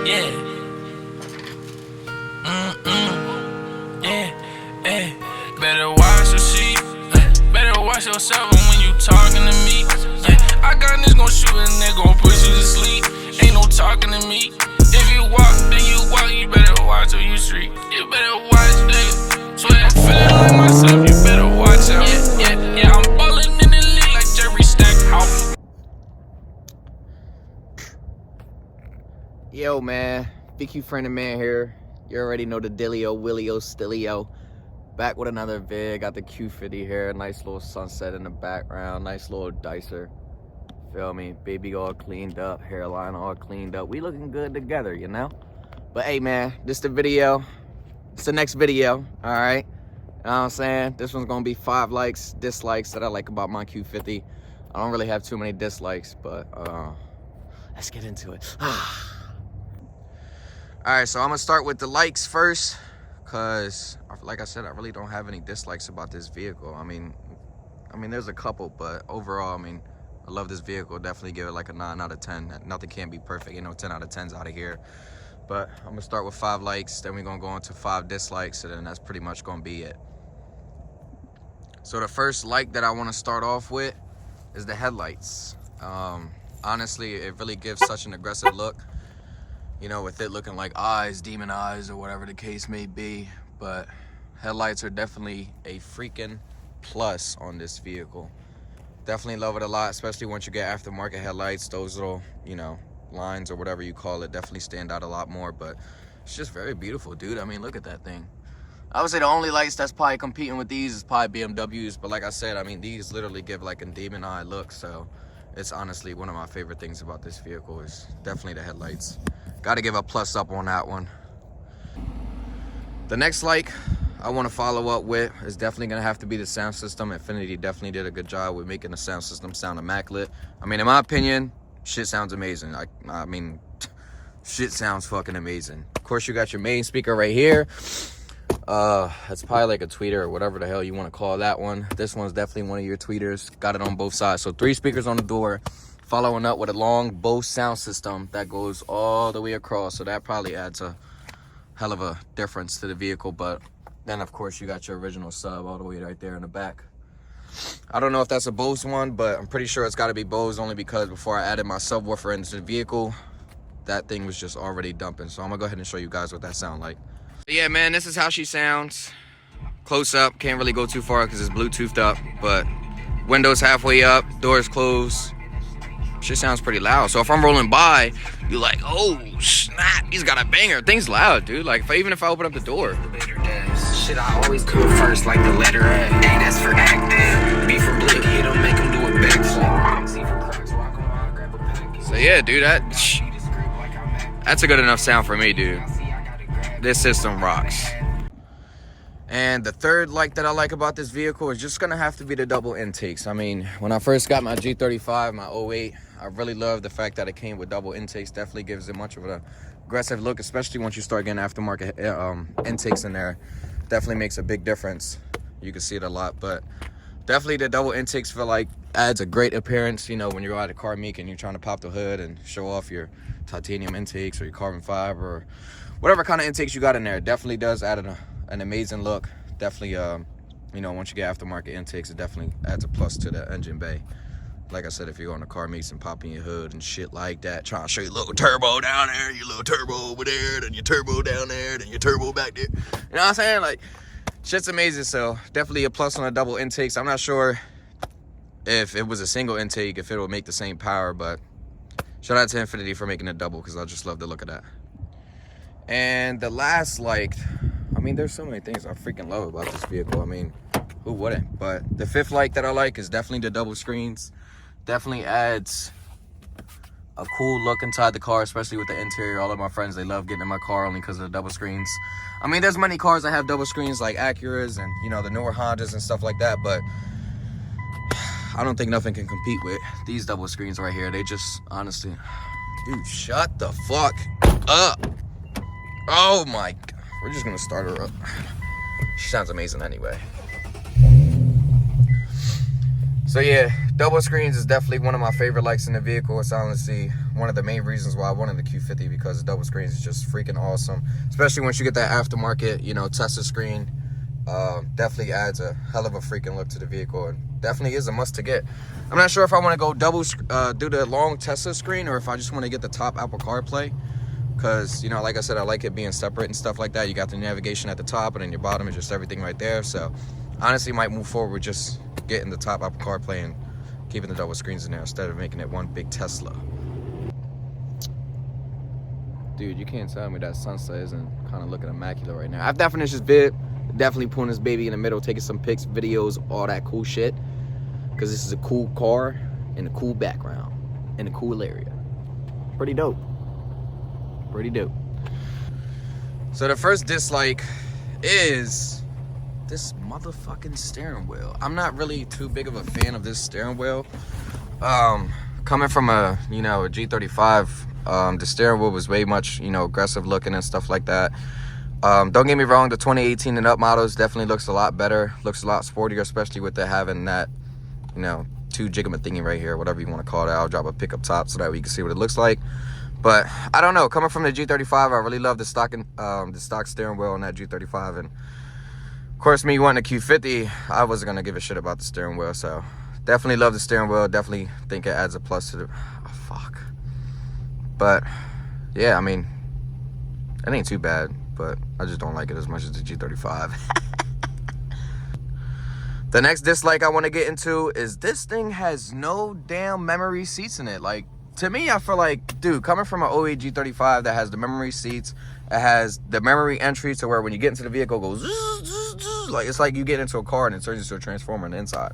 Yeah. Yeah. Yeah. Better watch your sheep. Better watch yourself when you talking to me. Yeah. I got this gon' shoot and they gon' put you to sleep. Ain't no talking to me. If you walk, then you walk. You better watch who you street. You better watch, nigga. Swear, feeling like myself. You better watch out. Yeah. I'm ballin' in the league like Jerry Stackhouse. Yo, man, BQ friend of man here. You already know the Dillio, Willio, Stillio. Back with another vid. Got the Q50 here. Nice little sunset in the background. Nice little dicer. Feel me? Baby all cleaned up. Hairline all cleaned up. We looking good together, you know? But hey, man, this the video. It's the next video, all right? You know what I'm saying? This one's gonna be 5 likes, dislikes that I like about my Q50. I don't really have too many dislikes, but let's get into it. All right, so I'm gonna start with the likes first, cause like I said, I really don't have any dislikes about this vehicle. I mean, there's a couple, but overall, I love this vehicle. Definitely give it like a 9 out of 10. Nothing can be perfect, you know, 10 out of 10's out of here. But I'm gonna start with 5 likes, then we're gonna go into 5 dislikes, and then that's pretty much gonna be it. So the first like that I wanna start off with is the headlights. Honestly, it really gives such an aggressive look. You know, with it looking like eyes, demon eyes, or whatever the case may be. But headlights are definitely a freaking plus on this vehicle. Definitely love it a lot, especially once you get aftermarket headlights. Those little, you know, lines or whatever you call it definitely stand out a lot more. But it's just very beautiful, dude. I mean, look at that thing. I would say the only lights that's probably competing with these is probably BMWs. But like I said, I mean, these literally give like a demon eye look. So it's honestly one of my favorite things about this vehicle is definitely the headlights. Got to give a plus up on that one. The next like I want to follow up with is definitely going to have to be the sound system. Infiniti definitely did a good job with making the sound system sound immaculate. I mean, in my opinion, shit sounds amazing. I mean, shit sounds fucking amazing. Of course, you got your main speaker right here. It's probably like a tweeter or whatever the hell you want to call that one. This one's definitely one of your tweeters. Got it on both sides. So 3 speakers on the door. Following up with a long Bose sound system that goes all the way across. So that probably adds a hell of a difference to the vehicle. But then, of course, you got your original sub all the way right there in the back. I don't know if that's a Bose one, but I'm pretty sure it's got to be Bose only because before I added my subwoofer into the vehicle, that thing was just already dumping. So I'm going to go ahead and show you guys what that sounds like. Yeah, man, this is how she sounds. Close up. Can't really go too far because it's Bluetoothed up. But windows halfway up, doors closed. Shit sounds pretty loud. So if I'm rolling by, you're like, oh snap, he's got a banger. Thing's loud, dude. Like even if I open up the door. Shit, I always come first like the letter A. That's for active. B for blick, hit him, make him do a backflip. C for cracks, walk him out, grab a package. So yeah, dude, that's a good enough sound for me, dude. This system rocks. And the third like that I like about this vehicle is just gonna have to be the double intakes. I mean, when I first got my G35, my 08, I really love the fact that it came with double intakes. Definitely gives it much of an aggressive look, especially once you start getting aftermarket intakes in there. Definitely makes a big difference. You can see it a lot, but definitely the double intakes feel like adds a great appearance. You know, when you're at a car meet and you're trying to pop the hood and show off your titanium intakes or your carbon fiber or whatever kind of intakes you got in there, it definitely does add an amazing look. Definitely, you know, once you get aftermarket intakes, it definitely adds a plus to the engine bay. Like I said, if you're going to car meets and popping your hood and shit like that, trying to show you a little turbo down there, your little turbo over there, then your turbo down there, then your turbo back there. You know what I'm saying? Like, shit's amazing. So definitely a plus on the double intakes. I'm not sure if it was a single intake, if it would make the same power, but shout out to Infiniti for making it double because I just love the look of that. And the last, like, I mean, there's so many things I freaking love about this vehicle. I mean, who wouldn't? But the 5th like that I like is definitely the double screens. Definitely adds a cool look inside the car, especially with the interior. All of my friends, they love getting in my car only because of the double screens. I mean, there's many cars that have double screens like Acuras and, you know, the newer Hondas and stuff like that. But I don't think nothing can compete with these double screens right here. They just, honestly, dude, shut the fuck up. Oh my God. We're just gonna start her up. She sounds amazing anyway. So yeah, double screens is definitely one of my favorite lights in the vehicle. It's honestly one of the main reasons why I wanted the Q50, because the double screens is just freaking awesome. Especially once you get that aftermarket, you know, Tesla screen. Definitely adds a hell of a freaking look to the vehicle, and definitely is a must to get. I'm not sure if I want to go do the long Tesla screen, or if I just want to get the top Apple CarPlay. Because, you know, like I said, I like it being separate and stuff like that. You got the navigation at the top, and then your bottom is just everything right there. So honestly, might move forward with just getting the top Apple CarPlay and keeping the double screens in there instead of making it one big Tesla. Dude, you can't tell me that sunset isn't kind of looking immaculate right now. After I finish this vid, definitely putting this baby in the middle, taking some pics, videos, all that cool shit. Because this is a cool car in a cool background in a cool area. Pretty dope. Pretty dope. So the first dislike is this motherfucking steering wheel. I'm not really too big of a fan of this steering wheel. Coming from a G35, the steering wheel was way much, aggressive looking and stuff like that. Don't get me wrong, the 2018 and up models definitely looks a lot better, looks a lot sportier, especially with it having that, 2 gigama thingy right here, whatever you want to call it. I'll drop a pick up top so that way you can see what it looks like. But I don't know, coming from the G35, I really love the stock steering wheel on that G35, and of course, me wanting a Q50, I wasn't gonna give a shit about the steering wheel. So definitely love the steering wheel. Definitely think it adds a plus to the fuck. But yeah, I mean, it ain't too bad, but I just don't like it as much as the G35. The next dislike I want to get into is this thing has no damn memory seats in it. Like, to me, I feel like, dude, coming from an 08 G35 that has the memory seats, it has the memory entry to where when you get into the vehicle, it goes zzz, zzz, zzz, like it's like you get into a car and it turns into a transformer on the inside.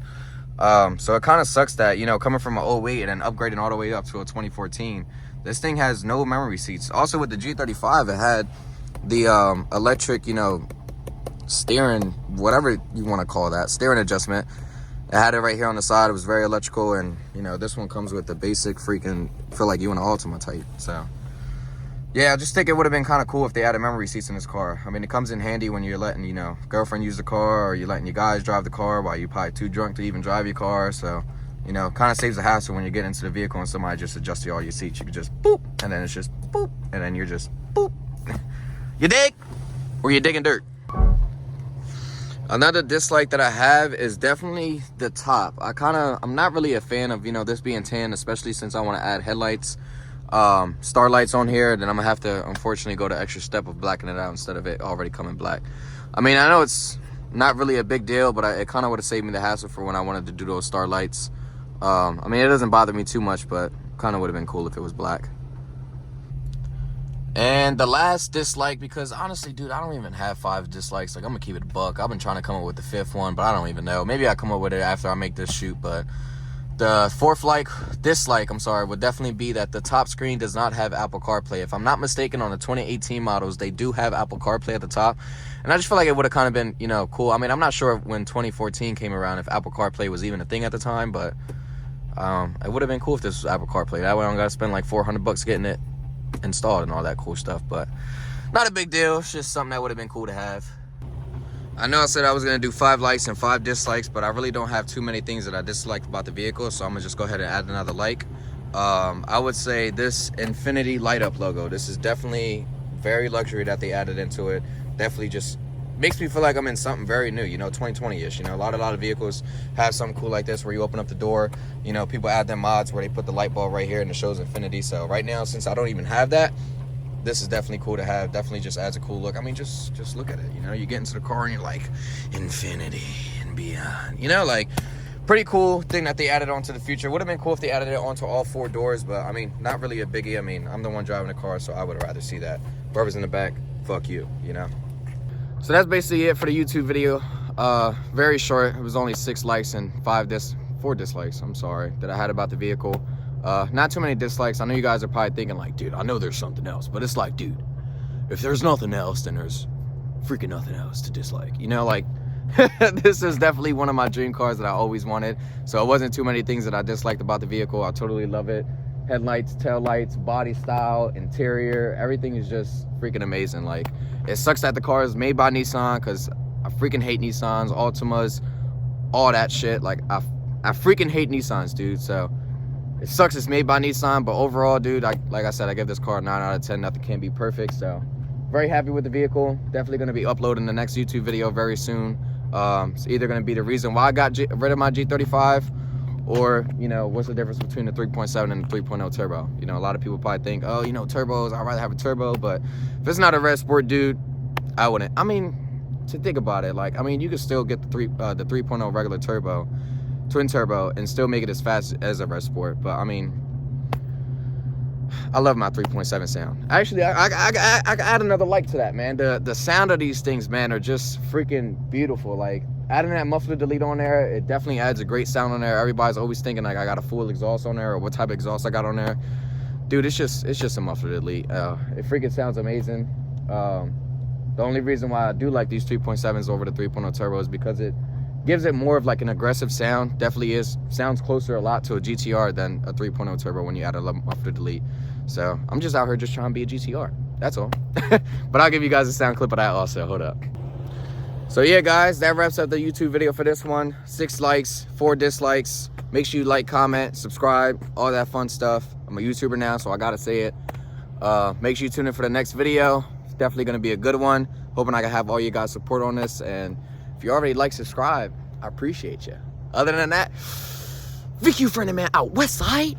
So it kind of sucks that, coming from an 08 and then upgrading all the way up to a 2014, this thing has no memory seats. Also with the G35, it had the electric, steering, whatever you want to call that, steering adjustment. It had it right here on the side. It was very electrical, and this one comes with the basic freaking feel like you in an Altima type. So yeah, I just think it would have been kind of cool if they added memory seats in this car. I mean, it comes in handy when you're letting girlfriend use the car, or you're letting your guys drive the car while you're probably too drunk to even drive your car. So kind of saves the hassle when you get into the vehicle and somebody just adjusts all your seats. You can just boop, and then it's just boop, and then you're just boop. You dig? Or you're digging dirt. Another dislike that I have is definitely the top. I'm not really a fan of, this being tan, especially since I want to add headlights, star lights on here. Then I'm gonna have to, unfortunately, go the extra step of blackening it out instead of it already coming black. I mean, I know it's not really a big deal, but it kind of would have saved me the hassle for when I wanted to do those star lights. I mean, it doesn't bother me too much, but kind of would have been cool if it was black. And the last dislike, because honestly, dude, I don't even have 5 dislikes. Like, I'm gonna keep it a buck. I've been trying to come up with the 5th one, but I don't even know. Maybe I come up with it after I make this shoot. But the 4th dislike, would definitely be that the top screen does not have Apple CarPlay. If I'm not mistaken, on the 2018 models, they do have Apple CarPlay at the top. And I just feel like it would have kind of been, cool. I mean, I'm not sure when 2014 came around if Apple CarPlay was even a thing at the time, but it would have been cool if this was Apple CarPlay. That way I don't gotta spend like $400 getting it installed and all that cool stuff. But not a big deal. It's just something that would have been cool to have. I know I said I was gonna do 5 likes and 5 dislikes, but I really don't have too many things that I disliked about the vehicle, so I'm gonna just go ahead and add another like. I would say this infinity light up logo, this is definitely very luxury that they added into it. Definitely just makes me feel like I'm in something very new, 2020-ish. A lot of vehicles have something cool like this where you open up the door, people add them mods where they put the light bulb right here and it shows infinity. So right now, since I don't even have that, this is definitely cool to have. Definitely just adds a cool look. I mean, just look at it. You get into the car and you're like, infinity and beyond. Like, pretty cool thing that they added onto the future. Would have been cool if they added it onto all 4 doors, but I mean, not really a biggie. I mean, I'm the one driving the car, so I would rather see that. Whoever's in the back, fuck you, So that's basically it for the YouTube video. Very short. It was only 6 likes and 4 dislikes, that I had about the vehicle. Not too many dislikes. I know you guys are probably thinking like, dude, I know there's something else, but it's like, dude, if there's nothing else, then there's freaking nothing else to dislike. Like, this is definitely one of my dream cars that I always wanted. So it wasn't too many things that I disliked about the vehicle. I totally love it. Headlights, tail lights, body style, interior, everything is just freaking amazing. Like, it sucks that the car is made by Nissan, because I freaking hate Nissans, Altimas, all that shit. Like, I freaking hate Nissans, dude. So it sucks it's made by Nissan, but overall, dude, like I said, I give this car a 9 out of 10. Nothing can be perfect. So very happy with the vehicle. Definitely going to be uploading the next YouTube video very soon. It's either going to be the reason why I got rid of my G35, or, you know, what's the difference between the 3.7 and the 3.0 turbo. You know, a lot of people probably think, oh, you know, turbos, I'd rather have a turbo. But if it's not a red sport, dude, I wouldn't. I mean, to think about it, like, I mean, you could still get the 3.0 regular turbo, twin turbo, and still make it as fast as a red sport. But I mean, I love my 3.7 sound. Actually, I add another like to that, man. The sound of these things, man, are just freaking beautiful. Like, adding that muffler delete on there, it definitely adds a great sound on there. Everybody's always thinking like I got a full exhaust on there, or what type of exhaust I got on there. Dude, it's just a muffler delete. It freaking sounds amazing. The only reason why I do like these 3.7s over the 3.0 turbo is because it gives it more of like an aggressive sound. Definitely sounds closer a lot to a GTR than a 3.0 turbo when you add a muffler delete. So I'm just out here just trying to be a GTR. That's all. But I'll give you guys a sound clip of that also. Hold up. So yeah, guys, that wraps up the YouTube video for this one. 6 likes, 4 dislikes. Make sure you like, comment, subscribe, all that fun stuff. I'm a YouTuber now, so I gotta say it. Make sure you tune in for the next video. It's definitely gonna be a good one. Hoping I can have all you guys' support on this. And if you already like, subscribe, I appreciate you. Other than that, VQ friendly man out west side.